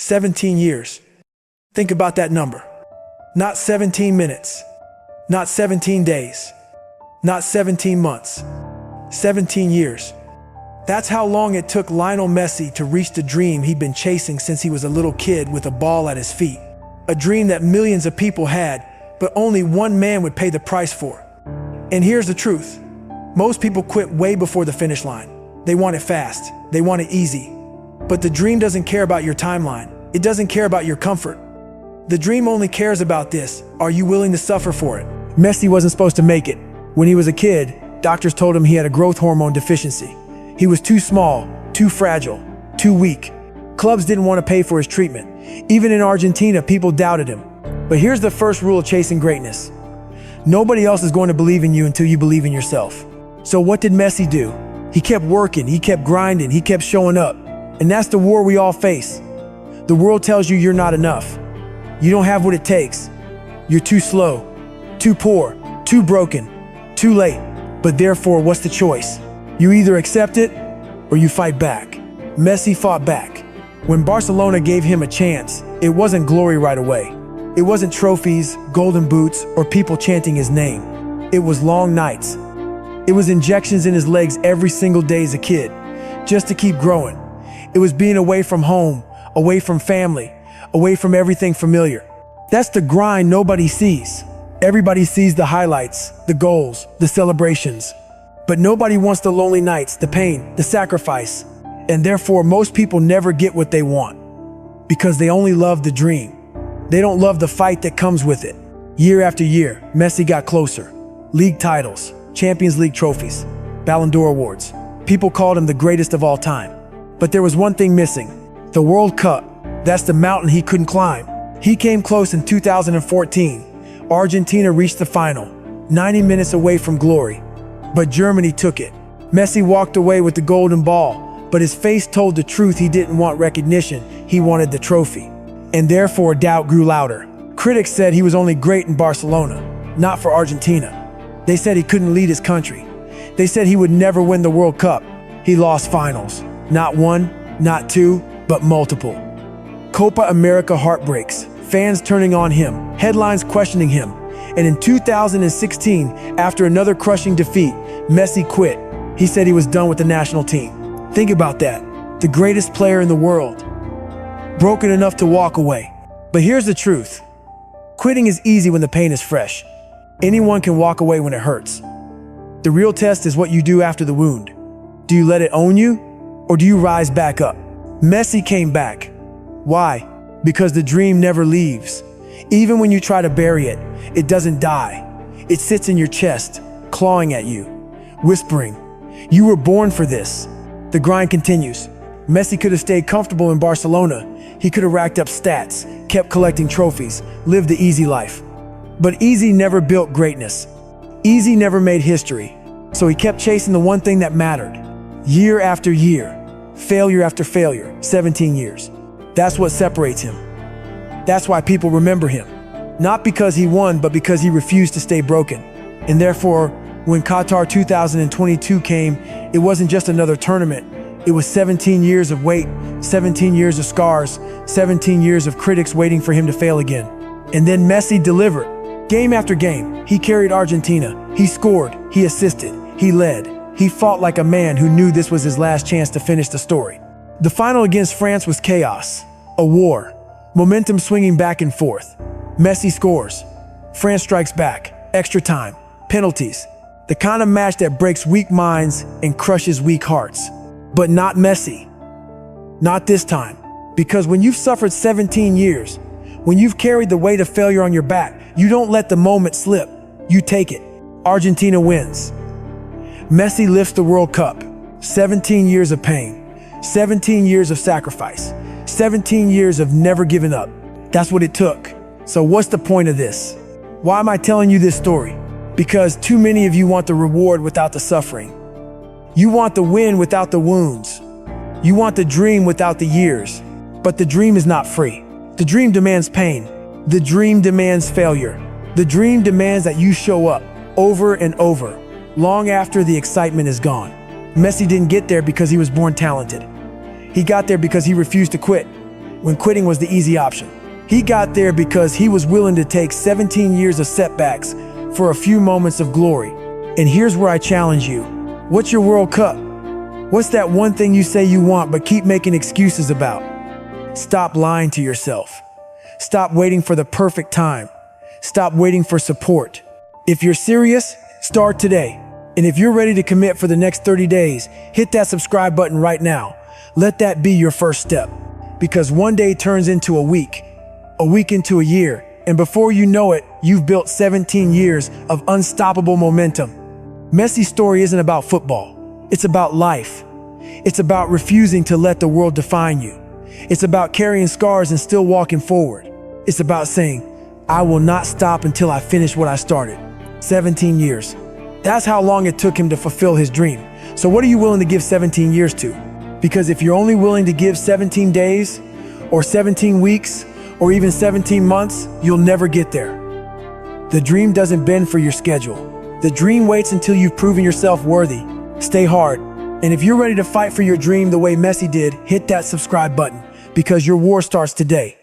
17 years. Think about that number. Not 17 minutes, not 17 days, not 17 months, 17 years. That's how long it took Lionel Messi to reach the dream he'd been chasing since he was a little kid with a ball at his feet. A dream that millions of people had, but only one man would pay the price for. And here's the truth. Most people quit way before the finish line. They want it fast. They want it easy. But the dream doesn't care about your timeline. It doesn't care about your comfort. The dream only cares about this. Are you willing to suffer for it? Messi wasn't supposed to make it. When he was a kid, doctors told him he had a growth hormone deficiency. He was too small, too fragile, too weak. Clubs didn't want to pay for his treatment. Even in Argentina, people doubted him. But here's the first rule of chasing greatness. Nobody else is going to believe in you until you believe in yourself. So what did Messi do? He kept working, he kept grinding, he kept showing up. And that's the war we all face. The world tells you you're not enough. You don't have what it takes. You're too slow, too poor, too broken, too late. But therefore, what's the choice? You either accept it or you fight back. Messi fought back. When Barcelona gave him a chance, it wasn't glory right away. It wasn't trophies, golden boots, or people chanting his name. It was long nights. It was injections in his legs every single day as a kid, just to keep growing. It was being away from home, away from family, away from everything familiar. That's the grind nobody sees. Everybody sees the highlights, the goals, the celebrations. But nobody wants the lonely nights, the pain, the sacrifice. And therefore, most people never get what they want because they only love the dream. They don't love the fight that comes with it. Year after year, Messi got closer. League titles, Champions League trophies, Ballon d'Or awards. People called him the greatest of all time. But there was one thing missing. The World Cup. That's the mountain he couldn't climb. He came close in 2014. Argentina reached the final, 90 minutes away from glory. But Germany took it. Messi walked away with the golden ball, but his face told the truth. He didn't want recognition, he wanted the trophy. And therefore doubt grew louder. Critics said he was only great in Barcelona, not for Argentina. They said he couldn't lead his country. They said he would never win the World Cup. He lost finals. Not one, not two, but multiple. Copa America heartbreaks, fans turning on him, headlines questioning him. And in 2016, after another crushing defeat, Messi quit. He said he was done with the national team. Think about that. The greatest player in the world. Broken enough to walk away. But here's the truth. Quitting is easy when the pain is fresh. Anyone can walk away when it hurts. The real test is what you do after the wound. Do you let it own you, or do you rise back up? Messi came back. Why? Because the dream never leaves. Even when you try to bury it, it doesn't die. It sits in your chest, clawing at you, whispering, "You were born for this." The grind continues. Messi could have stayed comfortable in Barcelona. He could have racked up stats, kept collecting trophies, lived the easy life. But easy never built greatness. Easy never made history. So he kept chasing the one thing that mattered. Year after year, failure after failure, 17 years. That's what separates him. That's why people remember him. Not because he won, but because he refused to stay broken. And therefore, when Qatar 2022 came, it wasn't just another tournament. It was 17 years of wait, 17 years of scars, 17 years of critics waiting for him to fail again. And then Messi delivered. Game after game, he carried Argentina. He scored, he assisted, he led. He fought like a man who knew this was his last chance to finish the story. The final against France was chaos, a war, momentum swinging back and forth. Messi scores. France strikes back, extra time, penalties. The kind of match that breaks weak minds and crushes weak hearts. But not Messi. Not this time. Because when you've suffered 17 years, when you've carried the weight of failure on your back, you don't let the moment slip. You take it. Argentina wins. Messi lifts the World Cup. 17 years of pain. 17 years of sacrifice. 17 years of never giving up. That's what it took. So what's the point of this? Why am I telling you this story? Because too many of you want the reward without the suffering. You want the win without the wounds. You want the dream without the years. But the dream is not free. The dream demands pain. The dream demands failure. The dream demands that you show up over and over, long after the excitement is gone. Messi didn't get there because he was born talented. He got there because he refused to quit. when quitting was the easy option. He got there because he was willing to take 17 years of setbacks for a few moments of glory. And here's where I challenge you. What's your World Cup? What's that one thing you say you want but keep making excuses about? Stop lying to yourself. Stop waiting for the perfect time. Stop waiting for support. If you're serious, start today. And if you're ready to commit for the next 30 days, hit that subscribe button right now. Let that be your first step. Because one day turns into a week into a year, and before you know it, you've built 17 years of unstoppable momentum. Messi's story isn't about football. It's about life. It's about refusing to let the world define you. It's about carrying scars and still walking forward. It's about saying, I will not stop until I finish what I started. 17 years. That's how long it took him to fulfill his dream. So what are you willing to give 17 years to? Because if you're only willing to give 17 days, or 17 weeks, or even 17 months, you'll never get there. The dream doesn't bend for your schedule. The dream waits until you've proven yourself worthy. Stay hard. And if you're ready to fight for your dream the way Messi did, hit that subscribe button, because your war starts today.